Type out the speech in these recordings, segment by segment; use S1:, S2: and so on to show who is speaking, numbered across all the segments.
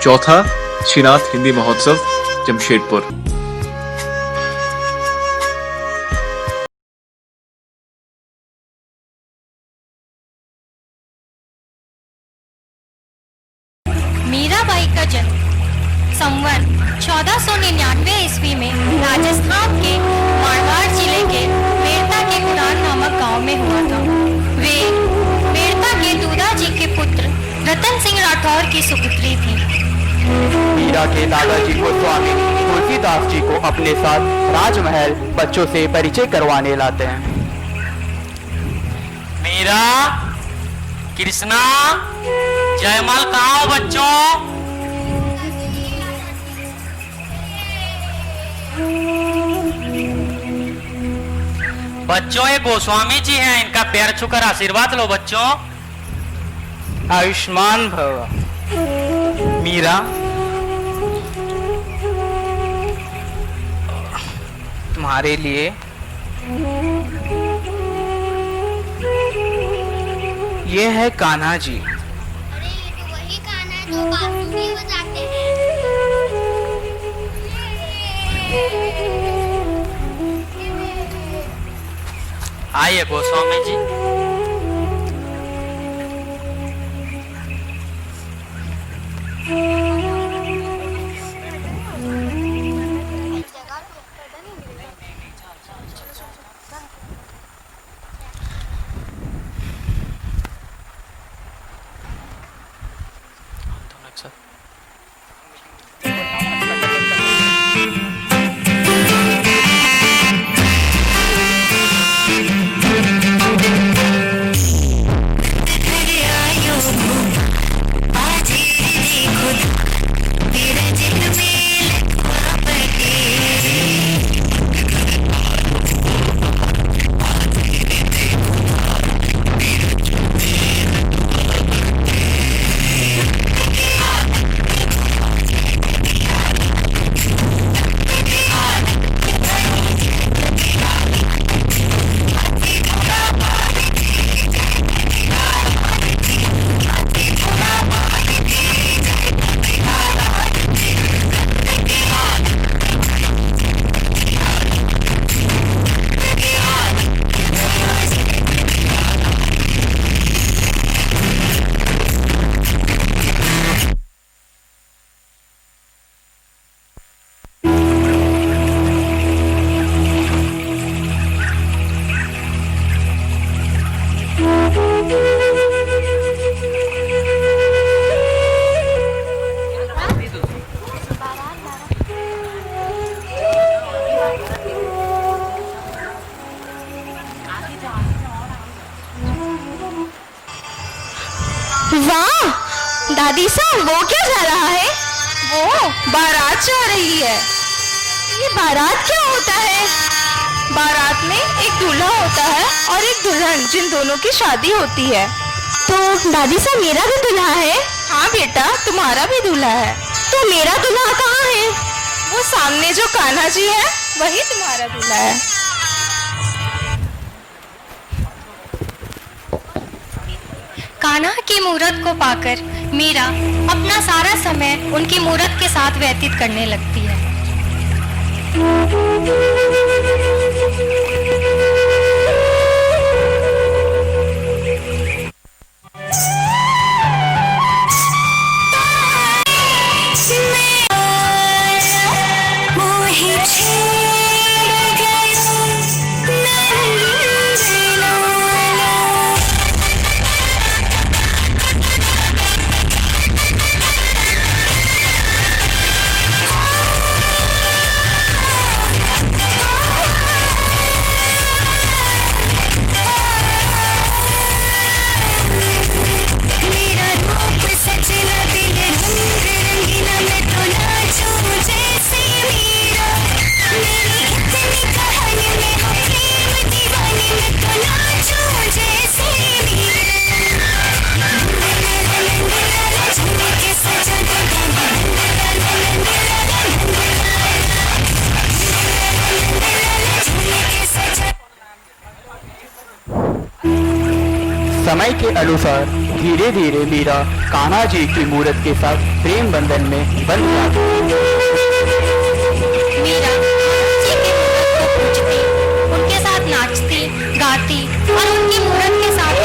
S1: चौथा श्रीनाथ हिंदी महोत्सव जमशेदपुर।
S2: मीराबाई का जन्म संवत 1499 ईस्वी में राजस्थान के मारवाड़ जिले के मेड़ता के कुरान नामक गांव में हुआ था। वे मेड़ता के दूधा जी के पुत्र रतन सिंह राठौर की सुपुत्री थी।
S3: मीरा के दादाजी को स्वामी तुलसीदास जी को अपने साथ राजमहल बच्चों से परिचय करवाने लाते हैं।
S4: मीरा, कृष्णा, जयमाल कहाँ हो बच्चों? बच्चों ये गोस्वामी जी हैं, इनका पैर छूकर आशीर्वाद लो बच्चों।
S3: आयुष्मान भव। मीरा, तुम्हारे लिए ये है कान्हा जी।
S5: अरे ये तो वही कान्हा है जो बांसुरी बजाते हैं।
S4: आइए गोस्वामी जी।
S2: वाह दादी साहब, वो क्या जा रहा है? वो बारात जा रही है। ये बारात क्या होता है? बारात में एक दूल्हा होता है और एक दुल्हन, जिन दोनों की शादी होती है। तो दादी साहब, मेरा भी दूल्हा है? हाँ बेटा, तुम्हारा भी दूल्हा है। तो मेरा दूल्हा कहाँ है? वो सामने जो कान्हा जी है, वही तुम्हारा दूल्हा है। कान्हा की मूरत को पाकर मीरा अपना सारा समय उनकी मूरत के साथ व्यतीत करने लगती है।
S3: समय के अनुसार धीरे धीरे मीरा कान्हा जी की मूर्त के साथ प्रेम बंधन में बंध जाती।
S2: मीरा जी की मूर्त को पूजती, उनके साथ नाचती, गाती और उनकी मूर्त के साथ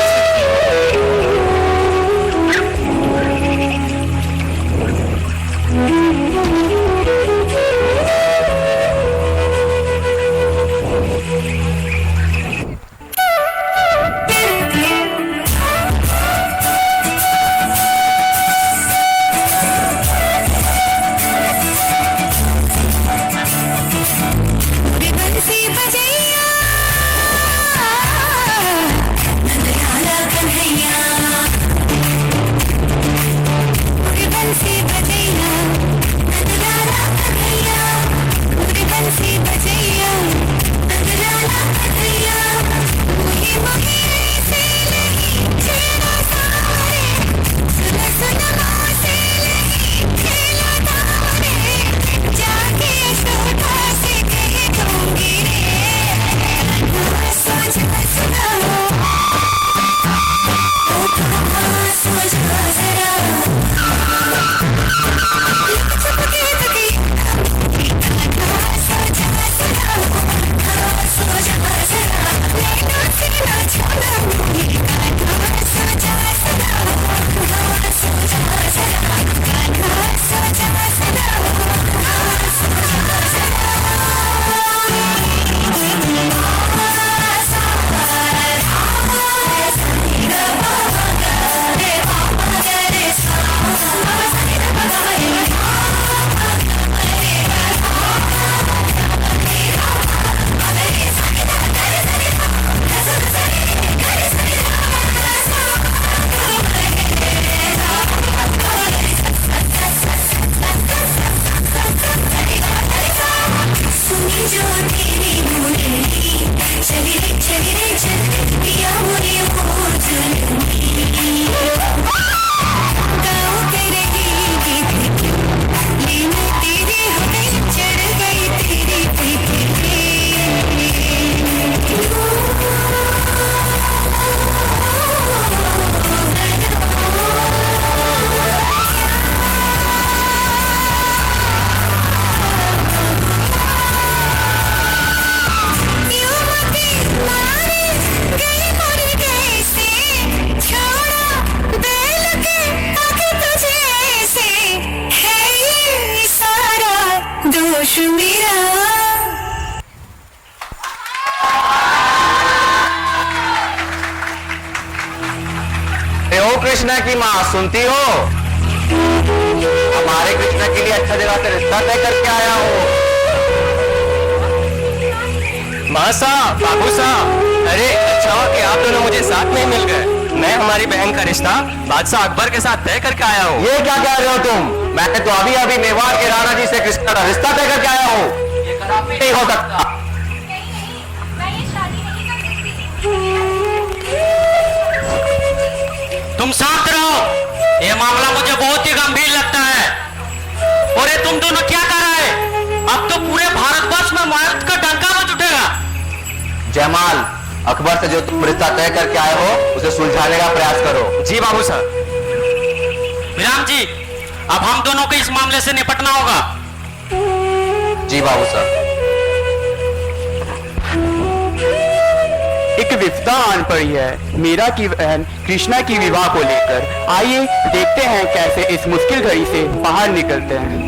S6: कृष्णा की माँ सुनती हो? हमारे कृष्णा के लिए अच्छा जगह से रिश्ता तय करके आया हूँ।
S7: माँ साहब, बाबू साहब, अरे अच्छा हुआ कि आप दोनों मुझे साथ में मिल गए। मैं हमारी बहन का रिश्ता बादशाह अकबर के साथ तय करके आया हूँ।
S6: ये क्या कह रहे हो तुम? मैंने तो अभी अभी मेवाड़ के राणा जी से कृष्णा का रिश्ता तय करके आया हूँ। ये कदापि नहीं हो सकता।
S4: तुम शांत रहो, ये मामला मुझे बहुत ही गंभीर लगता है। और ये तुम दोनों क्या कर रहे हैं? अब तो पूरे भारतवर्ष में मौत का डंका बज उठेगा।
S6: जयमाल, अकबर से जो तुम रिश्ता तय करके आए हो उसे सुलझाने का प्रयास करो।
S7: जी बाबू साहब।
S4: विराम जी, अब हम दोनों को इस मामले से निपटना होगा।
S6: जी बाबू साहब।
S3: एक विपदा आन पड़ी है मीरा की बहन कृष्णा की विवाह को लेकर। आइए देखते हैं कैसे इस मुश्किल घड़ी से बाहर निकलते हैं।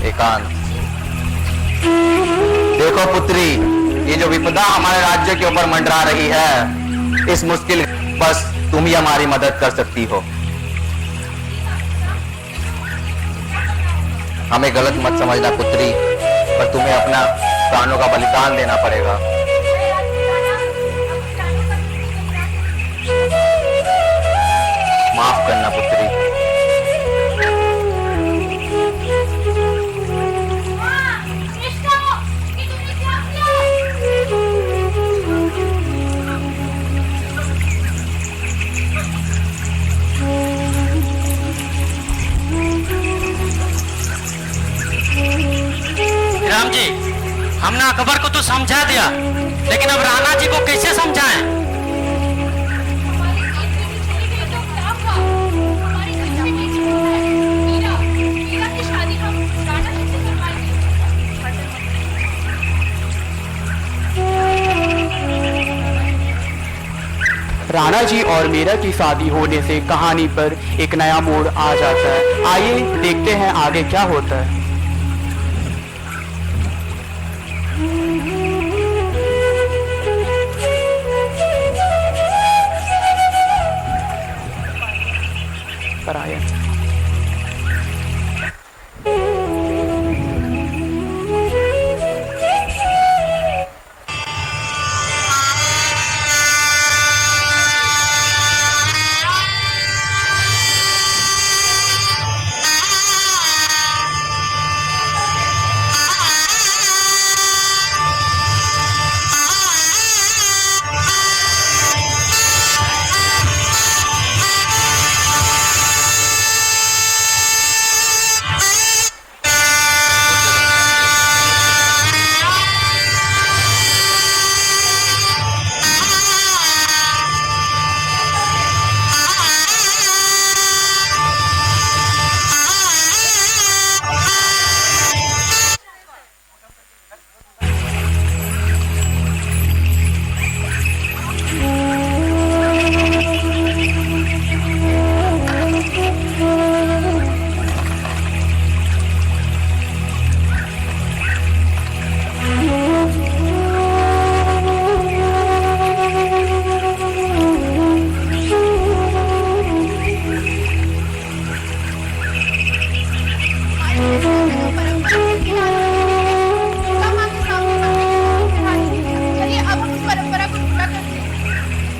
S6: एकांत, देखो पुत्री, ये जो विपदा हमारे राज्य के ऊपर मंडरा रही है, इस मुश्किल बस तुम ही हमारी मदद कर सकती हो। हमें गलत मत समझना पुत्री, पर तुम्हें अपना प्राणों का बलिदान देना पड़ेगा। माफ करना पुत्री।
S4: तुमने अकबर को तो समझा दिया, लेकिन अब राणा जी को कैसे समझाएं?
S3: राणा जी और मीरा की शादी होने से कहानी पर एक नया मोड़ आ जाता है। आइए देखते हैं आगे क्या होता है। पराया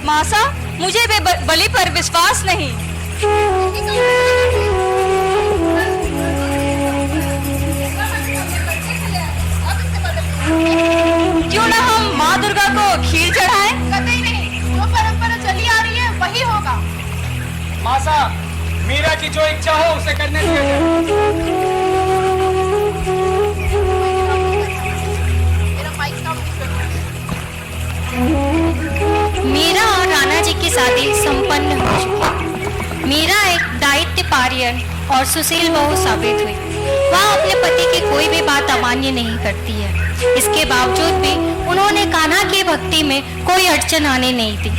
S2: मासा, मुझे बलि पर विश्वास नहीं। क्यों ना हम माँ दुर्गा को खीर चढ़ाएं?
S8: कतई नहीं, जो परंपरा चली आ रही है वही होगा।
S3: मासा, मीरा की जो इच्छा हो उसे करने दिया जाए।
S9: मीरा और राणा जी की शादी संपन्न हो चुकी। मीरा एक दायित्वपरायण और सुशील बहू साबित हुई। वह अपने पति की कोई भी बात अमान्य नहीं करती है। इसके बावजूद भी उन्होंने कान्हा की भक्ति में कोई अड़चन आने नहीं दी।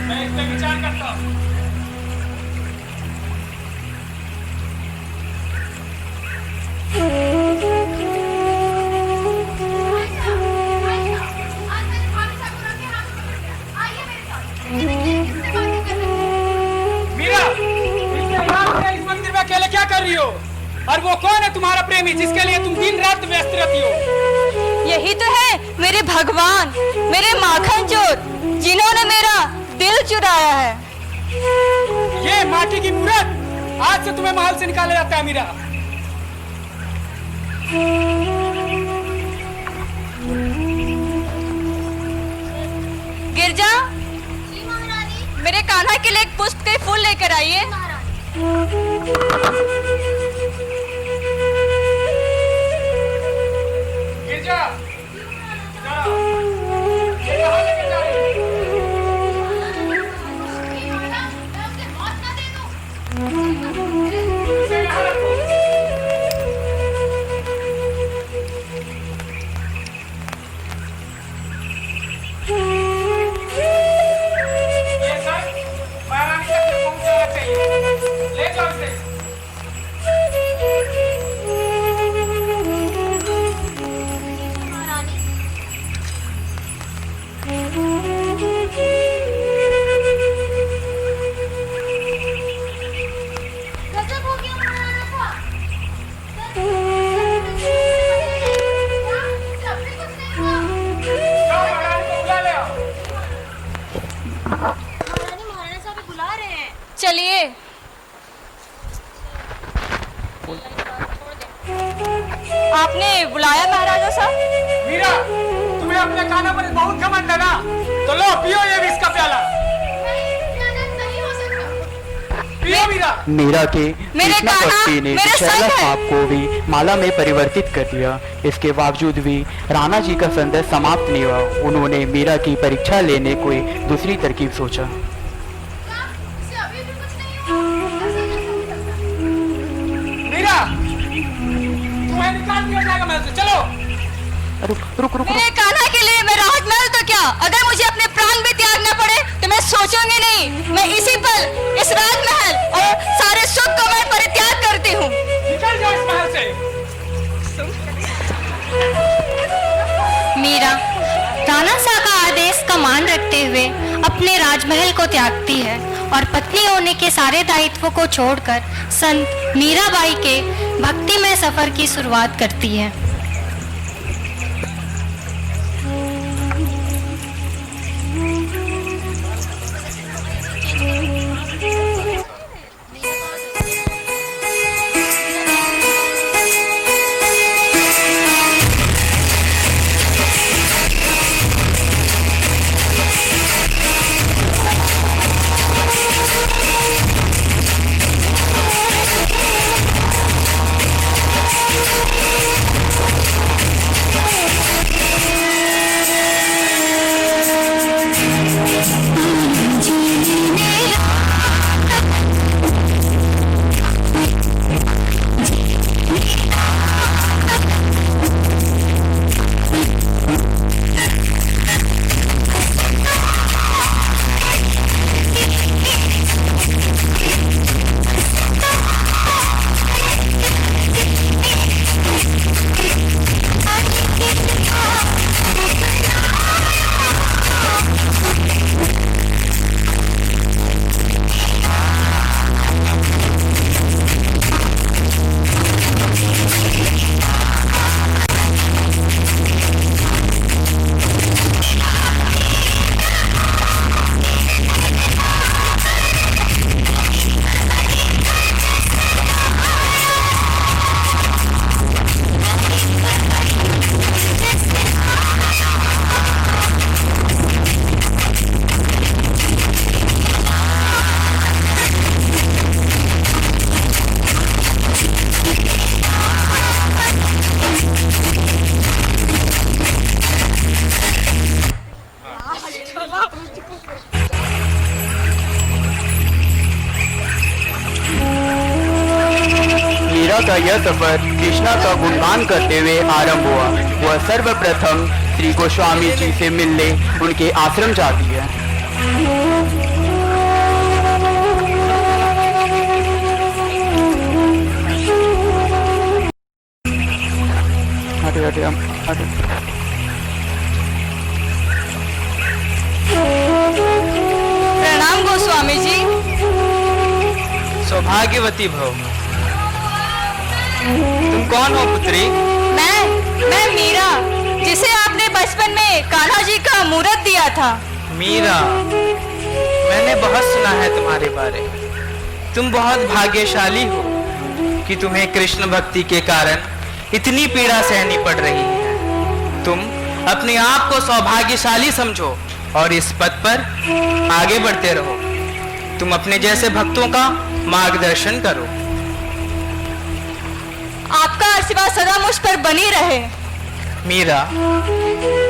S10: मैं इस पे विचार करता हूँ। मीरा, इस मंदिर में अकेले क्या कर रही हो? और वो कौन है तुम्हारा प्रेमी जिसके लिए तुम दिन रात व्यस्त रहती हो?
S2: यही तो है मेरे भगवान, मेरे माखन चोर, जिन्होंने मेरा दिल चुराया है।
S10: ये माटी की मूर्त आज से तुम्हें महल से निकाला जाता है मीरा।
S2: गिरजा, मेरे कान्हा के लिए एक पुष्प के फूल लेकर आइए।
S10: गिरजा, जा। ये कहाँ लेके जा रही है? इसे यहाँ रखो। ये सब महारानी तक पहुँच जाना चाहिए। ले जाओ इसे।
S5: गजब हो गया महाराणा का। जब भी कुछ नहीं हुआ।
S10: जाओ महारानी को बुला ले आओ।
S5: महारानी महाराणा साहब बुला रहे हैं।
S2: चलिए। आपने बुलाया महाराजा साहब?
S10: मीरा, तुम्हें अपने कान्हा पर बहुत घमंड है ना? तो लो पियो ये विष का प्याला।
S5: नहीं हो सकता।
S10: पियो मीरा।
S3: मीरा के
S2: मेरे
S3: कृष्णा
S2: कान्हा,
S3: भक्ति ने
S2: मेरे
S3: शैला
S2: संग है।
S3: सांप को भी माला में परिवर्तित कर दिया। इसके बावजूद भी राणा जी का संदेश समाप्त नहीं हुआ। उन्होंने मीरा की परीक्षा लेने कोई दूसरी तरकीब सोचा।
S5: इसे अभी भी कुछ नहीं हुआ। ऐसा कैसे हो सकता है?
S10: मीरा, तुम्हें निकाल दिया जाएगा महल से। चलो।
S3: रुक रुक रुक
S2: मेरे कान्हा के लिए मैं राजमहल तो क्या, अगर मुझे अपने प्राण भी त्यागना पड़े तो मैं सोचूंगी नहीं। मैं इसी पल इस राजमहल और सारे सुख को मैं परित्याग करती हूँ।
S10: निकल जाओ इस महल से।
S9: मीरा राणा शाह का आदेश का मान रखते हुए अपने राजमहल को त्यागती है और पत्नी होने के सारे दायित्व को छोड़कर संत मीराबाई के भक्तिमय सफर की शुरुआत करती है।
S3: मीरा का यह सफर कृष्णा का गुणगान करते हुए आरंभ हुआ। वह सर्वप्रथम श्री गोस्वामी जी से मिलने उनके आश्रम जाती है।
S2: प्रणाम गोस्वामी जी।
S7: सौभाग्यवती भव। तुम कौन हो पुत्री?
S2: मैं मीरा, जिसे आपने बचपन में कान्हा जी का मूर्त दिया था।
S7: मीरा, मैंने बहुत सुना है तुम्हारे बारे में। तुम बहुत भाग्यशाली हो कि तुम्हें कृष्ण भक्ति के कारण इतनी पीड़ा सहनी पड़ रही है। तुम अपने आप को सौभाग्यशाली समझो और इस पथ पर आगे बढ़ते रहो। तुम अपने जैसे भक्तों का मार्गदर्शन करो।
S2: आपका आशीर्वाद सदा मुझ पर बनी रहे।
S7: मीरा,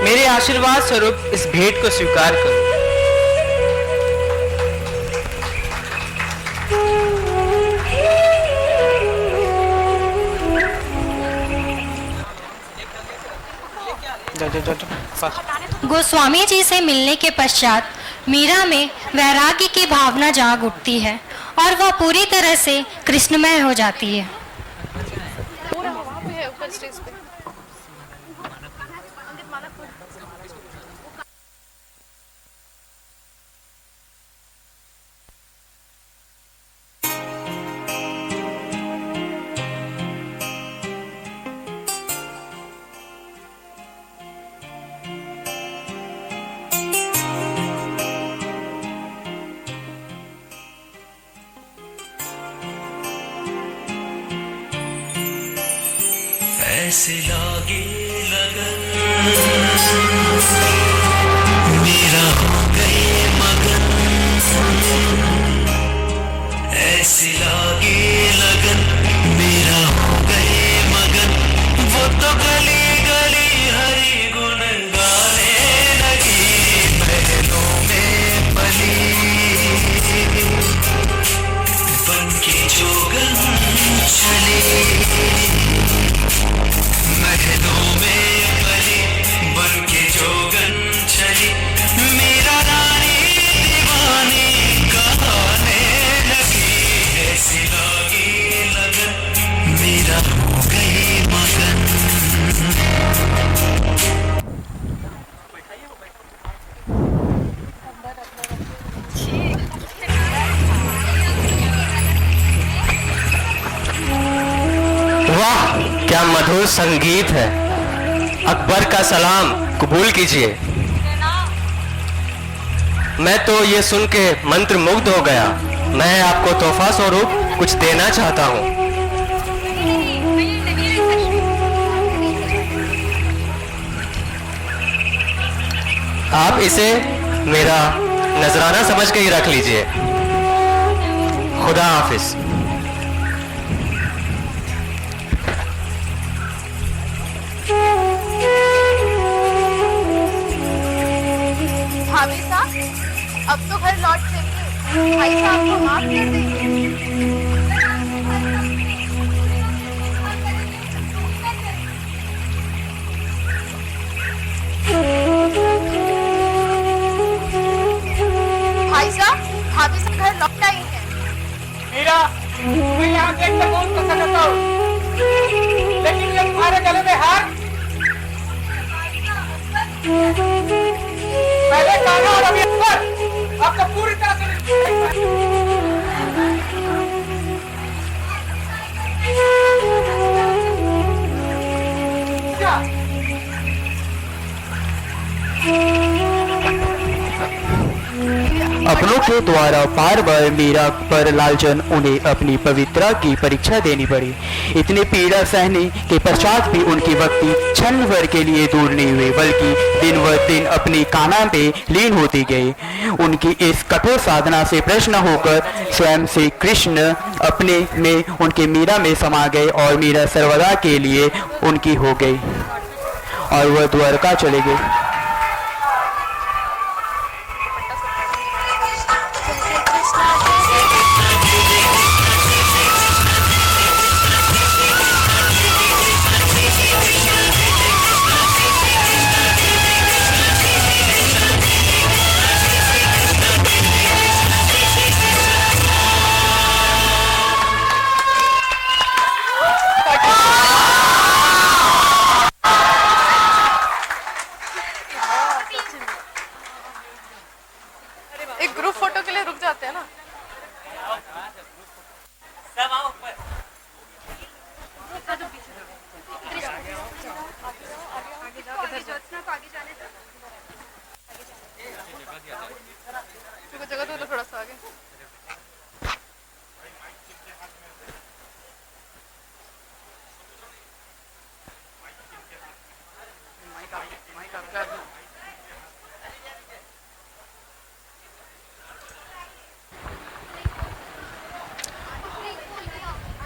S7: मेरे आशीर्वाद स्वरूप इस भेंट को स्वीकार करो।
S9: गोस्वामी जी से मिलने के पश्चात मीरा में वैराग्य की भावना जाग उठती है और वह पूरी तरह से कृष्णमय हो जाती है।
S5: ऊपर स्टेज पे
S11: ऐसे लागे लगन मेरा हो गए मगन, ऐसे लागे लगन मेरा हो गए मगन। वो तो गली गली हरि गुण गाने लगी, महलों में पली बन के जोगन चली, महलों में पली बन के जोगन चली। मेरा रानी दीवानी कहाने लगी, ऐसी लागी लगन मेरा हो गई मगन।
S7: वाह, क्या मधुर संगीत है। अकबर का सलाम कबूल कीजिए। मैं तो ये सुन के मंत्र मुग्ध हो गया। मैं आपको तोहफा स्वरूप कुछ देना चाहता हूँ। आप इसे मेरा नजराना समझ के ही रख लीजिए। खुदा हाफिज।
S5: भाभी साहब, अब तो घर लौट चलिए। भाई साहब को माफ कर दीजिए। भाई साहब, भाभी साहब घर लौट आई है।
S10: मीरा, मैं यहाँ देखकर बहुत पसंद करता हूँ, लेकिन ये तुम्हारे गले में हार पहले कान्हा और अभी अकबर, अब तो पूरी तरह से
S3: अपनों के द्वारा बार बार मीरा पर लालचन उन्हें अपनी पवित्रता की परीक्षा देनी पड़ी। इतने पीड़ा सहने के पश्चात भी उनकी भक्ति क्षण भर के लिए दूर नहीं हुई, बल्कि दिन व दिन अपनी कान्हा पे लीन होती गई। उनकी इस कठोर साधना से प्रश्न होकर स्वयं से कृष्ण अपने में उनके मीरा में समा गए और मीरा सर्वदा के लिए उनकी हो गई और वह द्वारका चले गए।
S8: एक ग्रुप फोटो के लिए रुक जाते हैं ना। जगह तो थोड़ा सा आगे।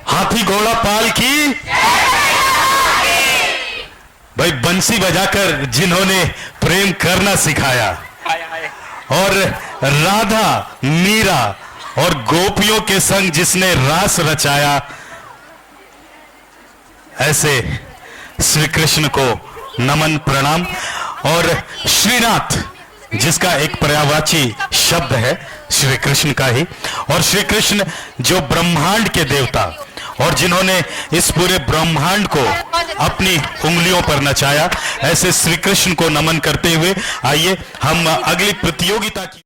S11: हाथी घोड़ा पाल की भाई बंसी बजाकर जिन्होंने प्रेम करना सिखाया और राधा मीरा और गोपियों के संग जिसने रास रचाया, ऐसे श्री कृष्ण को नमन प्रणाम। और श्रीनाथ जिसका एक पर्यायवाची शब्द है श्री कृष्ण का ही, और श्री कृष्ण जो ब्रह्मांड के देवता और जिन्होंने इस पूरे ब्रह्मांड को अपनी उंगलियों पर नचाया, ऐसे श्री कृष्ण को नमन करते हुए आइए हम अगली प्रतियोगिता की